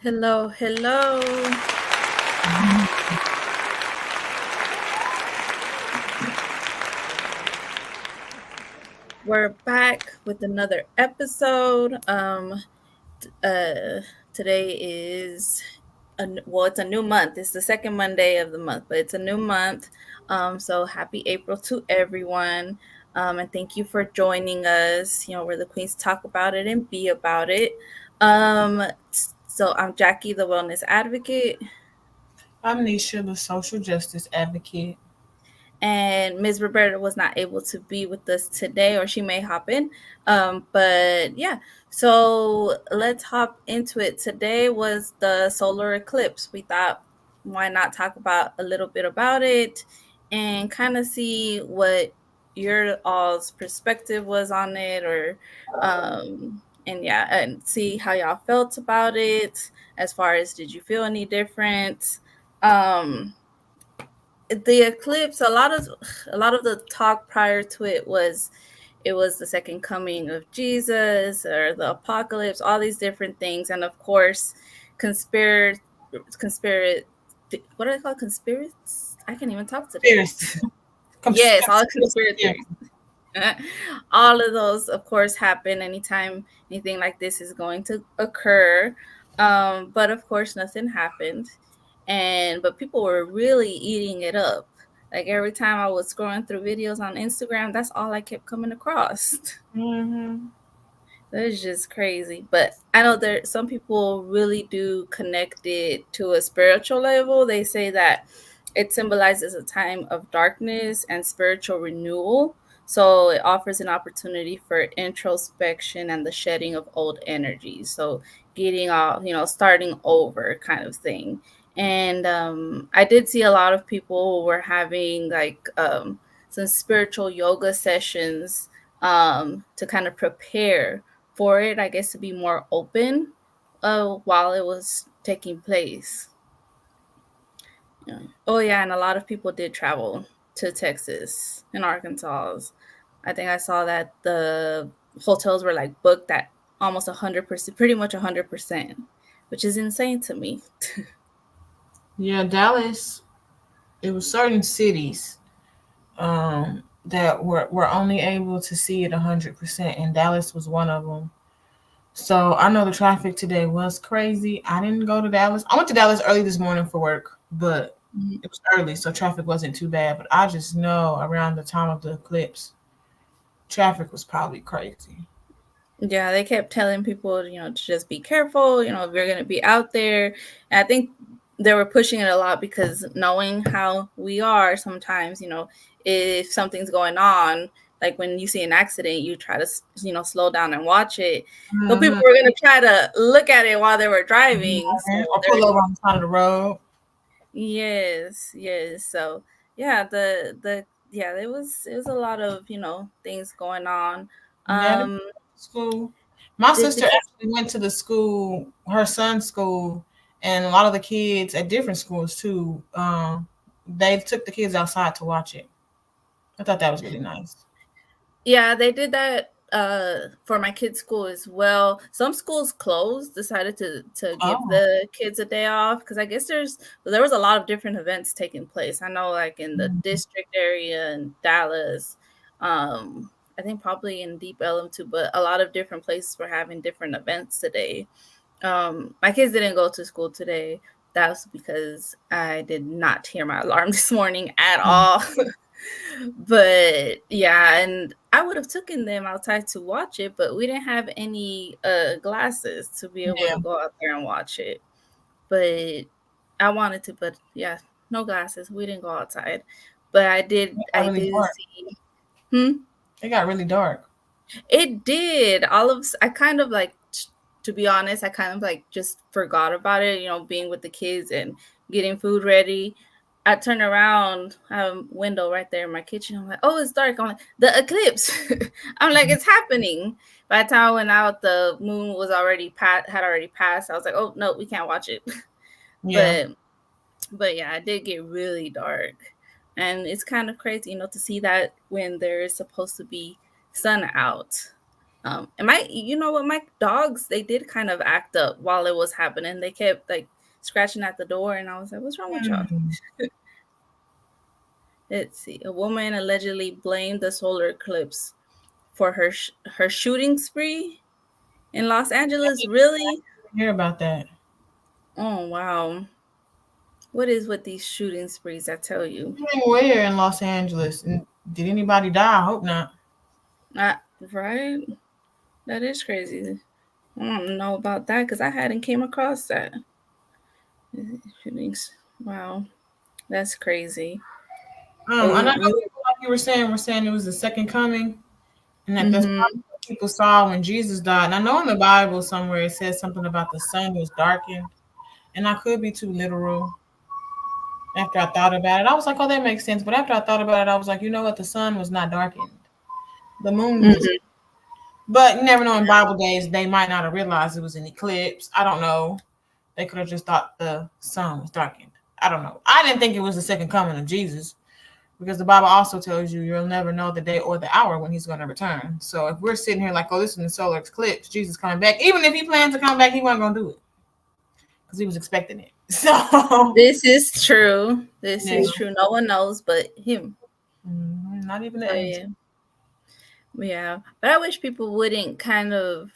Hello, hello. We're back with another episode. Today is it's a new month. It's the second Monday of the month, but it's a new month. So happy April to everyone. And thank you for joining us. Where the queens talk about it and be about it. So I'm Jackie, the wellness advocate. I'm Raenesha, the social justice advocate. And Ms. Roberta was not able to be with us today, or she may hop in. But yeah, so let's hop into it. Today was the solar eclipse. We thought, why not talk about a little bit about it and kind of see what your all's perspective was on it, or and see how y'all felt about it. As far as, did you feel any different? The eclipse, a lot of the talk prior to it was the second coming of Jesus or the apocalypse, all these different things. And of course, conspiracy, what do they call conspiracy? I can't even talk today. Yes, all conspiracy. All of those, of course, happen anytime anything like this is going to occur. But of course, nothing happened. But people were really eating it up. Like every time I was scrolling through videos on Instagram, that's all I kept coming across. Mm-hmm. That's just crazy. But I know some people really do connect it to a spiritual level. They say that it symbolizes a time of darkness and spiritual renewal. So it offers an opportunity for introspection and the shedding of old energy. So getting all, starting over kind of thing. And I did see a lot of people who were having some spiritual yoga sessions to kind of prepare for it, I guess, to be more open while it was taking place. Yeah. Oh, yeah, and a lot of people did travel to Texas and Arkansas. I think I saw that the hotels were like booked at almost 100%, pretty much 100%, which is insane to me. Yeah, Dallas, it was certain cities that were only able to see it 100%, and Dallas was one of them. So I know the traffic today was crazy. I didn't go to Dallas. I went to Dallas early this morning for work, but it was early, so traffic wasn't too bad. But I just know around the time of the eclipse, traffic was probably crazy. Yeah, they kept telling people, to just be careful, if you're going to be out there. And I think they were pushing it a lot because knowing how we are sometimes, if something's going on, like when you see an accident, you try to, slow down and watch it. So people Mm-hmm. were going to try to look at it while they were driving. So Or pull over on the side of the road. yes. So yeah, it was a lot of, things going on. Yeah, Um, school. My did the sister kids actually went to the school, her son's school, and a lot of the kids at different schools too. They took the kids outside to watch it. I thought that was really nice. Yeah, they did that for my kids' school as well. Some schools closed, decided to give Oh, the kids a day off because I guess there was a lot of different events taking place. I know, like in the mhm. district area in Dallas, I think probably in Deep Ellum too, but a lot of different places were having different events today. My kids didn't go to school today. That was because I did not hear my alarm this morning at all. But yeah, and I would have taken them outside to watch it, but we didn't have any glasses to be able Yeah, to go out there and watch it. But I wanted to, but yeah, no glasses. We didn't go outside. But I did it got I really did dark. see. Hmm? It got really dark. It did. I kind of like, to be honest, I kind of like just forgot about it, being with the kids and getting food ready. I turn around, I have a window right there in my kitchen. I'm like, oh, it's dark. I'm like, the eclipse. I'm like, it's happening. By the time I went out, the moon was had already passed. I was like, oh no, we can't watch it. Yeah, but but yeah, it did get really dark. And it's kind of crazy, to see that when there is supposed to be sun out. And you know what, my dogs, they did kind of act up while it was happening. They kept like scratching at the door, and I was like, "What's wrong with y'all?" Mm. Let's see. A woman allegedly blamed the solar eclipse for her shooting spree in Los Angeles. Really? Hear about that? Oh wow. What is with these shooting sprees? I tell you. Where in Los Angeles? And did anybody die? I hope not. Not right. That is crazy. I don't know about that because I hadn't came across that shootings. Wow, that's crazy. But I know we people, like you were saying it was the second coming, and that's mm-hmm. probably what people saw when Jesus died. And I know in the Bible somewhere it says something about the sun was darkened, and I could be too literal. After I thought about it, I was like, "Oh, that makes sense." But after I thought about it, I was like, "You know what? The sun was not darkened. The moon was." Mm-hmm. But you never know. In Bible days, they might not have realized it was an eclipse. I don't know. They could have just thought the sun was darkened. I don't know. I didn't think it was the second coming of Jesus because the Bible also tells you you'll never know the day or the hour when he's going to return. So if we're sitting here like, oh, this is the solar eclipse, Jesus coming back, even if he planned to come back, he wasn't going to do it because he was expecting it. So, This is true. This yeah. is true. No one knows but him. Not even the So angel. yeah, yeah. But I wish people wouldn't kind of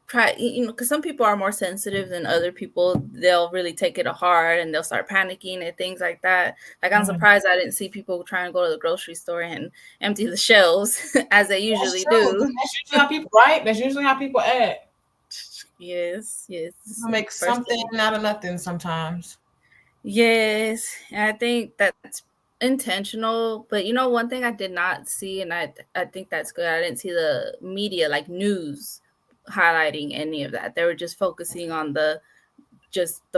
try, because some people are more sensitive than other people. They'll really take it to heart and they'll start panicking and things like that. Like, I'm Mm. surprised I didn't see people trying to go to the grocery store and empty the shelves as they That's usually true. do. That's usually how people, right? That's usually how people act. Yes, yes. People make First something thing. out of nothing sometimes. Yes, and I think that's intentional. But one thing I did not see, and I think that's good. I didn't see the media, like news, highlighting any of that. They were just focusing on the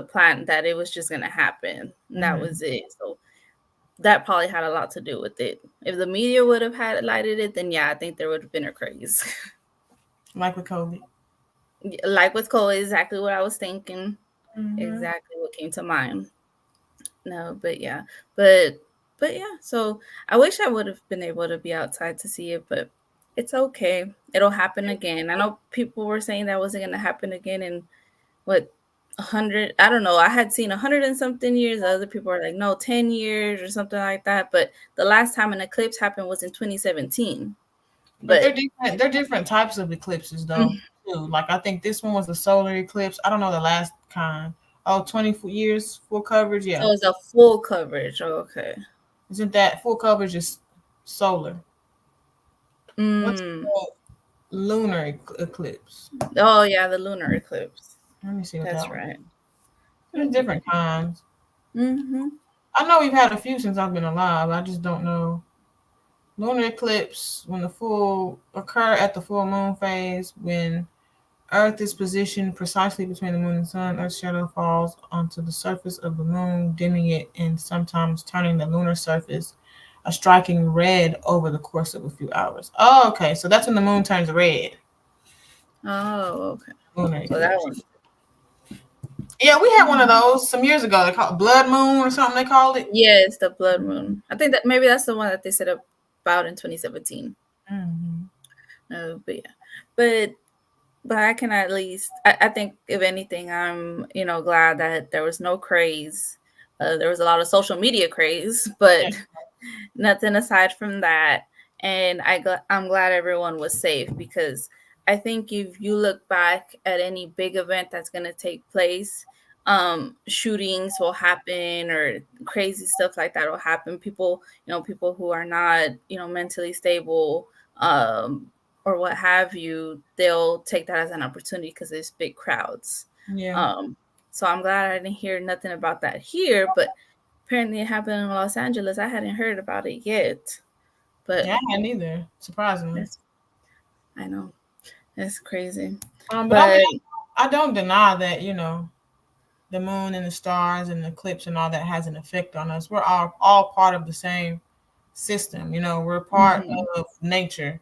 plan that it was just gonna happen, and that Mm-hmm. was it. So that probably had a lot to do with it. If the media would have highlighted it, then yeah, I think there would have been a craze. Like with COVID. Like with Cole, exactly what I was thinking. Mm-hmm. Exactly what came to mind. No, but yeah, but yeah. So I wish I would have been able to be outside to see it, but it's okay. It'll happen again. I know people were saying that wasn't gonna happen again in what 100. I don't know. I had seen 100 and something years. Other people are like, no, 10 years or something like that. But the last time an eclipse happened was in 2017. But But they're different types of eclipses though, too. Like I think this one was a solar eclipse. I don't know the last kind. Oh, 20 years full coverage, so yeah. it's a full coverage. Okay. Isn't that full coverage is solar? What's Mm. the lunar eclipse? Oh yeah, the lunar eclipse. Let me see what that That's one. right. There's different kinds. Mm-hmm. I know we've had a few since I've been alive. I just don't know. Lunar eclipse when the full occur at the full moon phase when Earth is positioned precisely between the moon and sun. Earth's shadow falls onto the surface of the moon, dimming it and sometimes turning the lunar surface a striking red over the course of a few hours. Oh, okay. So that's when the moon turns red. Oh, okay. Lunar So that eclipse. one. Yeah, we had one of those some years ago. They called it blood moon or something. They called it. Yes, the blood moon. I think that maybe that's the one that they said about in 2017. Mm-hmm. No, but yeah, but I can at least. I think if anything, I'm glad that there was no craze. There was a lot of social media craze, but Yeah. nothing aside from that. And I'm glad everyone was safe because I think if you look back at any big event that's going to take place, shootings will happen or crazy stuff like that will happen. People who are not, mentally stable, or what have you, they'll take that as an opportunity because there's big crowds. Yeah. Um, so I'm glad I didn't hear nothing about that here, but apparently it happened in Los Angeles. I hadn't heard about it yet, but Yeah, I hadn't either. Surprisingly. that's I know that's crazy. But I mean, But I don't deny that the moon and the stars and the eclipse and all that has an effect on us. We're all part of the same system. We're part mhm, of nature.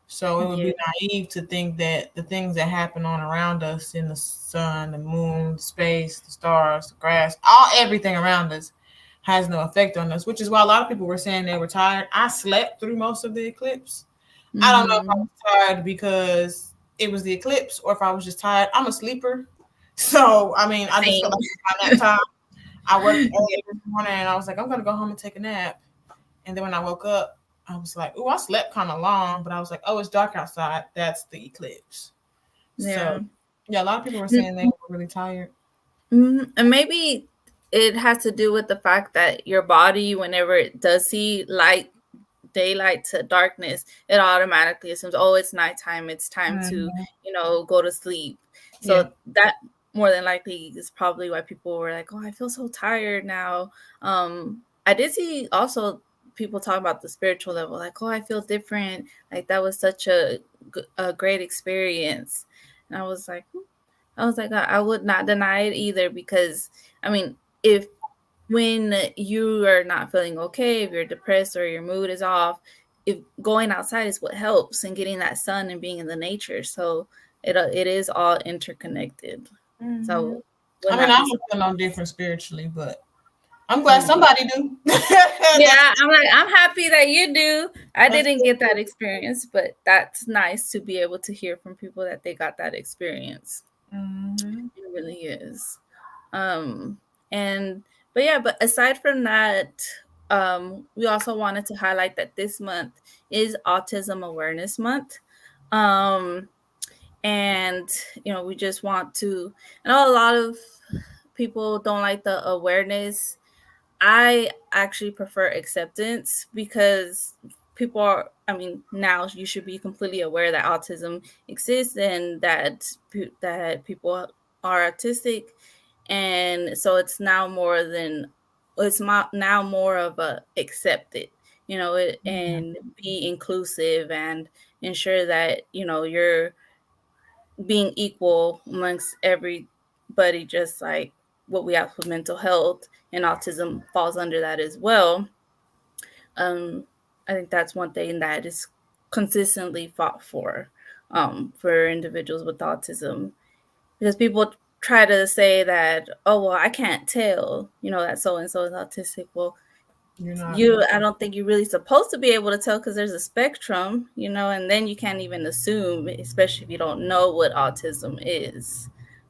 So it would yeah, be naive to think that the things that happen on around us in the sun, the moon, space, the stars, the grass, everything around us has no effect on us, which is why a lot of people were saying they were tired. I slept through most of the eclipse. I don't know if I mhm, was tired because it was the eclipse or if I was just tired. I'm a sleeper. So, I mean, I just felt Same. like by that time, I worked Yeah. early this morning and I was like, I'm going to go home and take a nap. And then when I woke up, I was like, oh, I slept kind of long, but I was like, oh, it's dark outside. That's the eclipse. So, Yeah. yeah, a lot of people were saying they were really tired. And maybe it has to do with the fact that your body, whenever it does see light, daylight to darkness, it automatically assumes, oh, it's nighttime. It's time to, Mhm. go to sleep. Yeah. So that more than likely is probably why people were like, oh, I feel so tired now. I did see also people talk about the spiritual level, like, oh, I feel different. Like that was such a great experience. And I would not deny it either because, I mean, if when you are not feeling okay, if you're depressed or your mood is off, if going outside is what helps and getting that sun and being in the nature. So it is all interconnected. Hmm. So would I mean, not I be don't feel no surprised. different spiritually, but I'm glad Mm. somebody do. That's Yeah, I'm happy that you do. I that's didn't get that good. experience, but that's nice to be able to hear from people that they got that experience. Hmm. It really is. Um, and but aside from that, we also wanted to highlight that this month is Autism Awareness Month. Um, and we just want to. I know a lot of people don't like the awareness. I actually prefer acceptance because people are, I mean, now you should be completely aware that autism exists and that people are autistic. And so it's now now more of a accept it, and be inclusive and ensure that, you're being equal amongst everybody, just like what we have with mental health and autism falls under that as well. um I think that's one thing that is consistently fought for individuals with autism, because people try to say that, oh, well, I can't tell, that so and so is autistic. Well, You're not. I don't think you're really supposed to be able to tell because there's a spectrum, and then you can't even assume, especially if you don't know what autism is,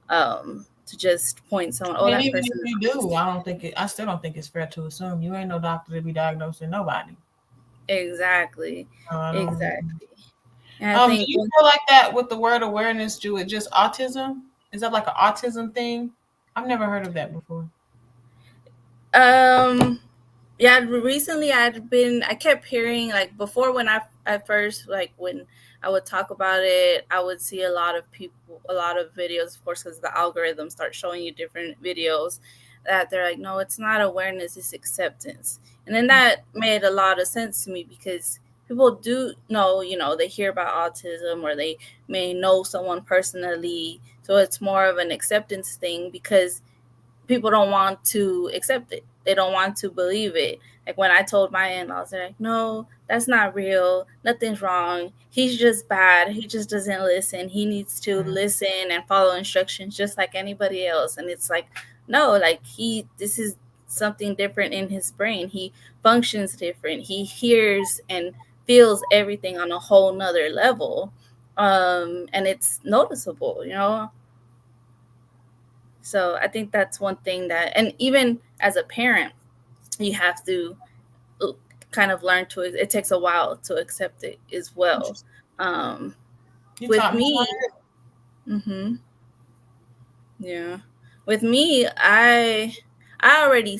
to just point someone, I oh, mean, that even if person is you do, autistic. I still don't think it's fair to assume. You ain't no doctor to be diagnosing nobody. Exactly. I don't. Exactly. And I Do think you feel like that with the word awareness, do it just autism? Is that like an autism thing? I've never heard of that before. um yeah, recently I kept hearing, like, before, when I at first, like, when I would talk about it, I would see a lot of videos, of course, because the algorithm starts showing you different videos, that they're like, no, it's not awareness, it's acceptance. And then that made a lot of sense to me, because people do know, they hear about autism, or they may know someone personally, so it's more of an acceptance thing, because people don't want to accept it. They don't want to believe it. Like when I told my in-laws, they're like, no, that's not real. Nothing's wrong. He's just bad. He just doesn't listen. He needs to listen and follow instructions just like anybody else. And it's like, no, like this is something different in his brain. He functions different. He hears and feels everything on a whole nother level. And it's noticeable. So I think that's one thing that, and even as a parent, you have to kind of learn to. It takes a while to accept it as well. Interesting. Um, You with taught me me, hmm yeah, with me, I already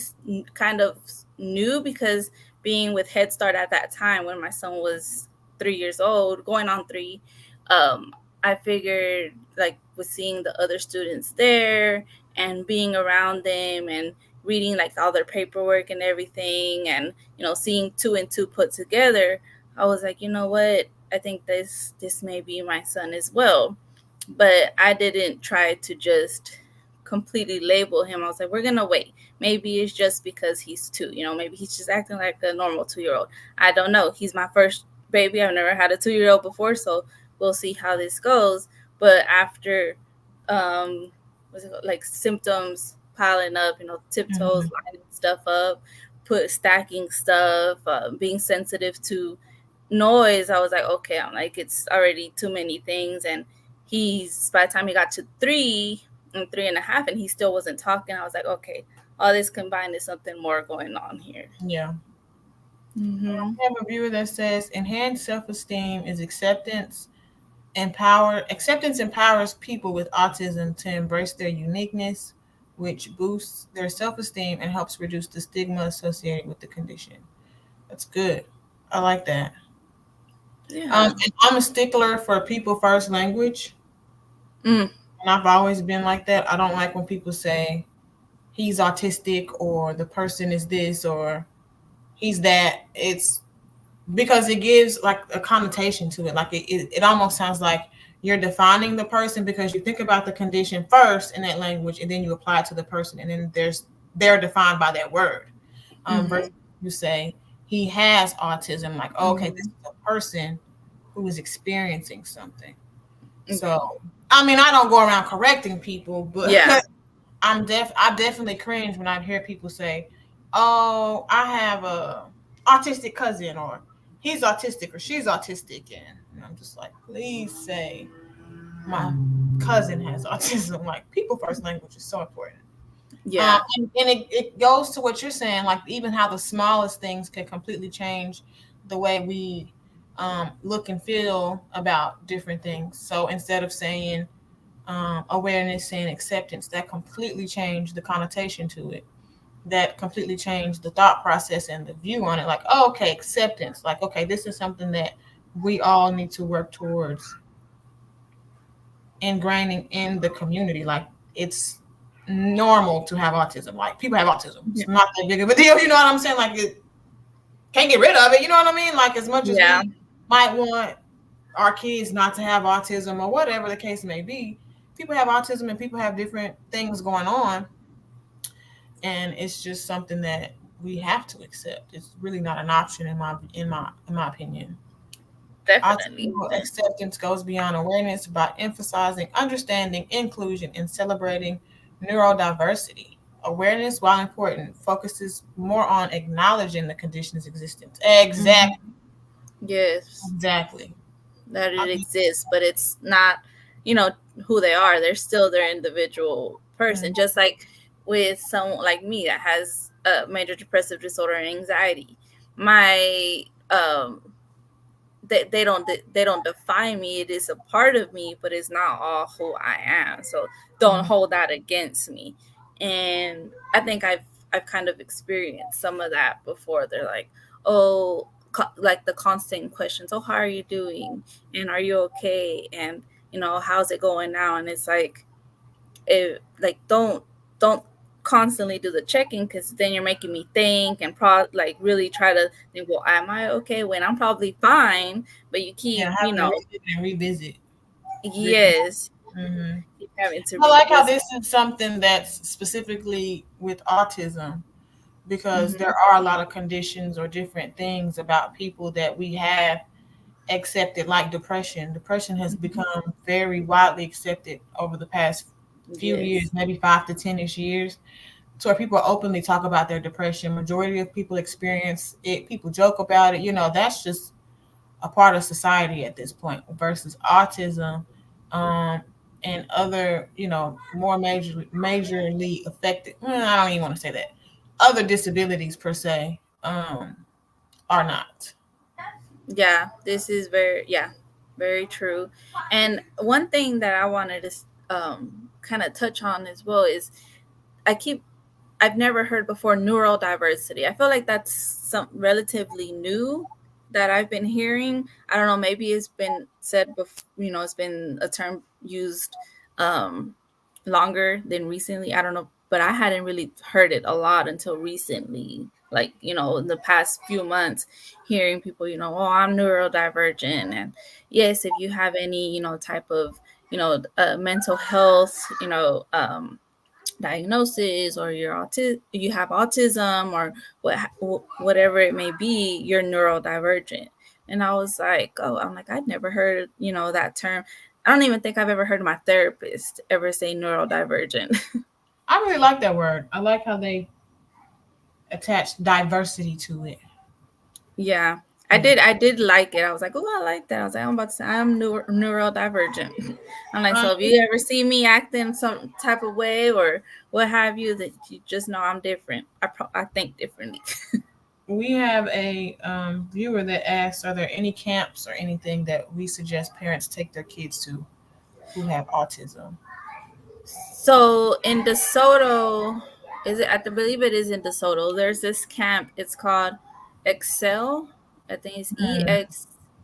kind of knew, because being with Head Start at that time when my son was 3 years old, going on three, I figured, like, with seeing the other students there and being around them and reading, like, all their paperwork and everything, and seeing two and two put together, I was like, you know what? I think this may be my son as well. But I didn't try to just completely label him. I was like, we're gonna wait. Maybe it's just because he's two. Maybe he's just acting like a normal 2-year-old. I don't know. He's my first baby. I've never had a 2-year-old before, so we'll see how this goes. But after, what's it called? Like, symptoms piling up, tiptoes, Mhm. lining stuff up, stacking stuff, being sensitive to noise, I was like, okay, I'm like, it's already too many things. And he's by the time he got to 3 and 3.5, and he still wasn't talking. I was like, okay, all this combined is something more going on here. Yeah. Mm-hmm. I have a viewer that says enhanced self-esteem is acceptance empowers people with autism to embrace their uniqueness, which boosts their self-esteem and helps reduce the stigma associated with the condition. That's good. I like that. Yeah. And I'm a stickler for people first language, Mm. and I've always been like that. I don't like when people say he's autistic or the person is this or he's that. It's because it gives like a connotation to it. Like it almost sounds like you're defining the person because you think about the condition first in that language and then you apply it to the person and then they're defined by that word. Mm-hmm. Versus you say he has autism, like, oh, okay, this Mm-hmm. is a person who is experiencing something. So Okay. I mean I don't go around correcting people, but Yeah. I definitely cringe when I hear people say, "Oh, I have a autistic cousin," or "He's autistic," or "She's autistic," and I'm just like, please say my cousin has autism. Like people first language is so important. Yeah. And it goes to what you're saying, like even how the smallest things can completely change the way we look and feel about different things. So instead of saying awareness and acceptance, that completely changed the connotation to it, that completely changed the thought process and the view on it. Like, oh, okay, acceptance, like, okay, this is something that we all need to work towards ingraining in the community. Like it's normal to have autism, like people have autism, Yeah. it's not that big of a deal, you know what I'm saying? Like it can't get rid of it, you know what I mean? Like as much as Yeah. we might want our kids not to have autism or whatever the case may be, people have autism and people have different things going on, and it's just something that we have to accept. It's really not an option in my opinion. Definitely. Autism acceptance goes beyond awareness by emphasizing understanding, inclusion, and celebrating neurodiversity. Awareness, while important, focuses more on acknowledging the condition's existence. Mm-hmm. Exactly. Yes. Exactly. That I it think, exists, but it's not, you know, who they are. They're still their individual person. mm, Just like with someone like me that has a major depressive disorder and anxiety. My they don't define me. It is a part of me, but it's not all who I am. So don't mm, hold that against me. And I think I've kind of experienced some of that before. They're like, oh, like the constant questions. Oh, how are you doing? And are you okay? And how's it going now? And it's like, like don't constantly do the checking, because then you're making me think and like really try to think, well, am I okay when I'm probably fine? But you keep, yeah, having to revisit and revisit. yes, Mm-hmm. keep having to I like how revisit. this is something that's specifically with autism because Hmm. there are a lot of conditions or different things about people that we have accepted, like depression. Depression has Hmm. become very widely accepted over the past few years, Yes. maybe 5 to 10ish years, to where people openly talk about their depression. Majority of people experience it. People joke about it. That's just a part of society at this point. Versus autism, um, and other, more majorly affected. I don't even want to say that. Other disabilities per se, are not. Yeah, this is very true. And one thing that I wanted to kind of touch on as well is, I keep I've never heard before neurodiversity. I feel like that's some relatively new that I've been hearing. I don't know, maybe it's been said before, it's been a term used um longer than recently. I don't know, but I hadn't really heard it a lot until recently. Like, in the past few months, hearing people, oh, I'm neurodivergent. And yes, if you have any, type of, mental health, diagnosis, or you have autism, or whatever it may be, you're neurodivergent. And I was like, oh, I'm like, I'd never heard, that term. I don't even think I've ever heard my therapist ever say neurodivergent. I really like that word. I like how they attach diversity to it. Yeah. I did like it. I was like, oh, I like that. I was like, I'm about to say I'm neurodivergent. I'm like, Uh, so if you ever see me acting some type of way or what have you, that you just know I'm different. I think differently. we have a viewer that asks, are there any camps or anything that we suggest parents take their kids to who have autism? So in DeSoto, is it? I believe it is in DeSoto. There's this camp. It's called Excel. I think it's Mm,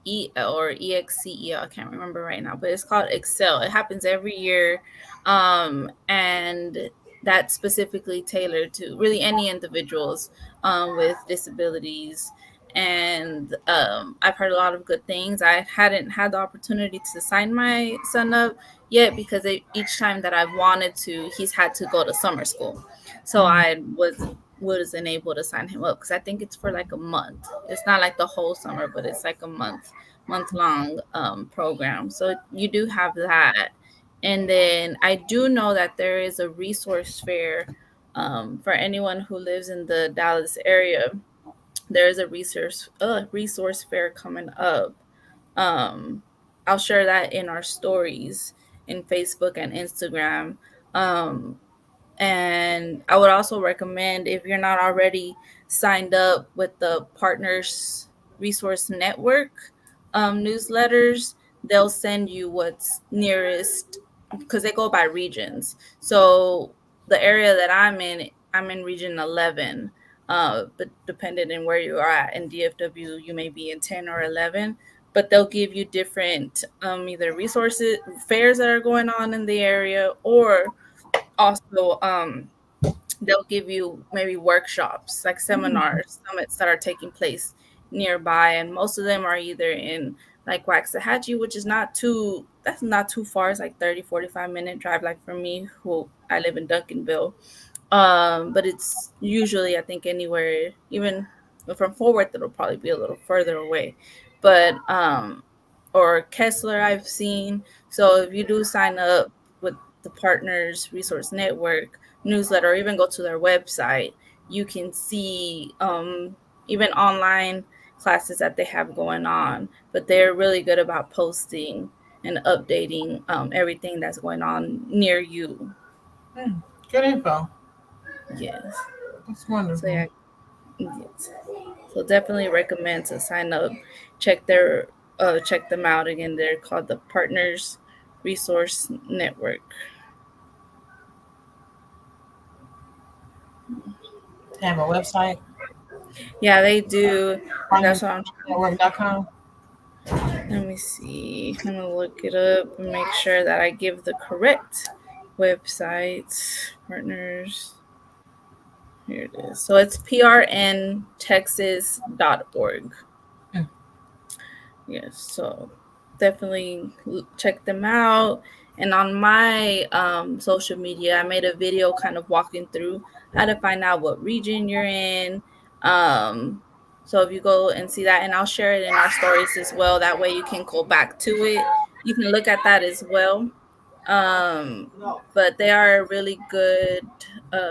EXEL or EXCEL. I can't remember right now, but it's called Excel. It happens every year, and that's specifically tailored to really any individuals with disabilities. And I've heard a lot of good things. I hadn't had the opportunity to sign my son up yet because each time that I've wanted to, he's had to go to summer school. So mm, I wasn't able to sign him up because I think it's for like a month. It's not like the whole summer, but it's like a month long program. So you do have that. And then I do know that there is a resource fair for anyone who lives in the Dallas area. There is a resource fair coming up. um I'll share that in our stories in Facebook and Instagram. um and I would also recommend, if you're not already signed up with the Partners Resource Network newsletters, they'll send you what's nearest because they go by regions. So the area that I'm in region 11. But depending on where you are at in DFW, you may be in 10 or 11. But they'll give you different either resources, fairs that are going on in the area, or also they'll give you maybe workshops like mm, seminars, summits that are taking place nearby, and most of them are either in like Waxahachie, which is not too far. It's like 30-45 minute drive, like for me who I live in Duncanville. But it's usually, I think, anywhere, even from Fort Worth, it'll probably be a little further away. But or Kessler, I've seen. So if you do sign up with the Partners Resource Network newsletter, or even go to their website, you can see even online classes that they have going on. But they're really good about posting and updating everything that's going on near you. mm. Good info. Yes. That's So wonderful. yeah, yes. So definitely recommend to sign up. Check their check them out again. They're called the Partners Resource Network. Have a website, Yeah, they do, and that's what I'm trying. partnersnetwork.com. Let me see. I'm gonna look it up and make sure that I give the correct website. Partners. Here it is. So it's prntexas.org. Mm. Yes, so definitely check them out. And on my social media, I made a video kind of walking through how to find out what region you're in. Um, so if you go and see that, and I'll share it in our stories as well. That way you can go back to it. You can look at that as well. But they are a really good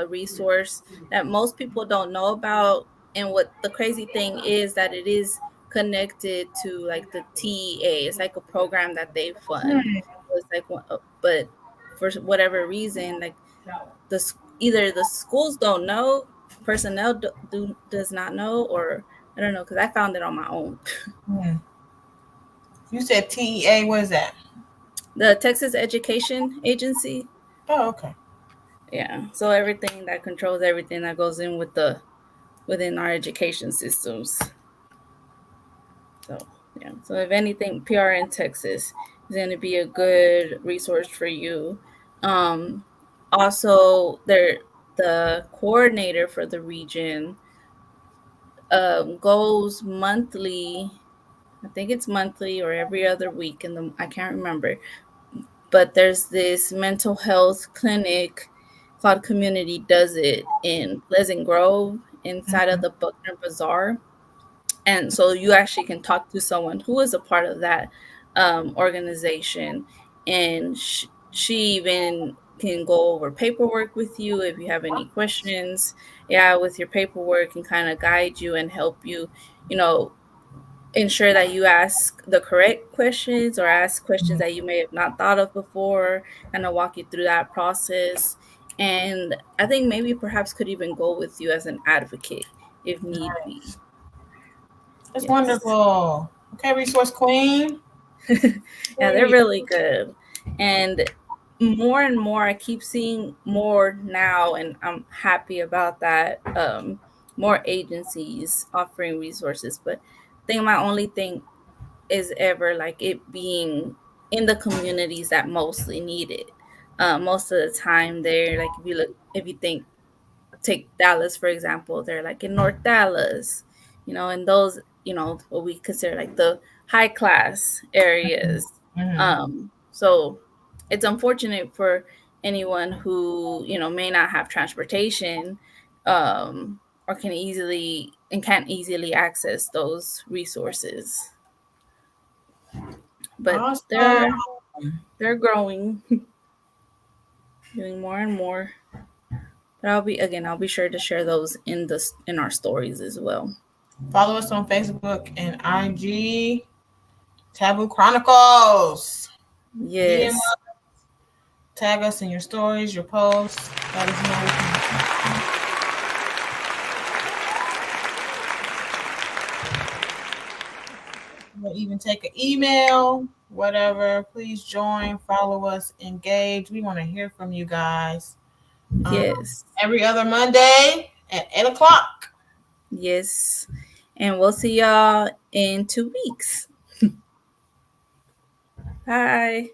resource that most people don't know about. And what the crazy thing is that it is connected to like the TEA. It's like a program that they fund. Mm, So it's like, but for whatever reason, like either the schools don't know, personnel does not know, or I don't know, because I found it on my own. mm. You said TEA. What is that? The Texas Education Agency. Oh, okay. Yeah. So everything that controls everything that goes in within our education systems. So yeah. So if anything, PR in Texas is going to be a good resource for you. Um, Also, the coordinator for the region goes monthly. I think it's monthly or every other week, and I can't remember. But there's this mental health clinic called Community Does It in Pleasant Grove inside of Mm, the Buckner Bazaar. And so you actually can talk to someone who is a part of that organization. And she even can go over paperwork with you if you have any questions. Yeah, with your paperwork, and kind of guide you and help you, you know, ensure that you ask the correct questions or ask questions that you may have not thought of before, and I'll walk you through that process. And I think maybe perhaps could even go with you as an advocate if need be. Nice. That's Yes. wonderful. Okay, resource queen. Yeah, they're Hey. really good. And more and more, I keep seeing more now, and I'm happy about that. More agencies offering resources, but I think my only thing is ever like it being in the communities that mostly need it. Most of the time, they're like, if you think, take Dallas for example, they're like in North Dallas, and those, what we consider like the high class areas. Mm-hmm. So it's unfortunate for anyone who may not have transportation, or can't easily access those resources, but Awesome. they're growing, doing more and more. But I'll be sure to share those in our stories as well. Follow us on Facebook and IG. Taboo Chronicles. DM Yes. us, tag us in your stories, your posts. Let us know we'll even take an email, whatever. Please join, follow us, engage. We want to hear from you guys. Um, Yes. every other Monday at 8 o'clock. Yes. And we'll see y'all in 2 weeks. Bye.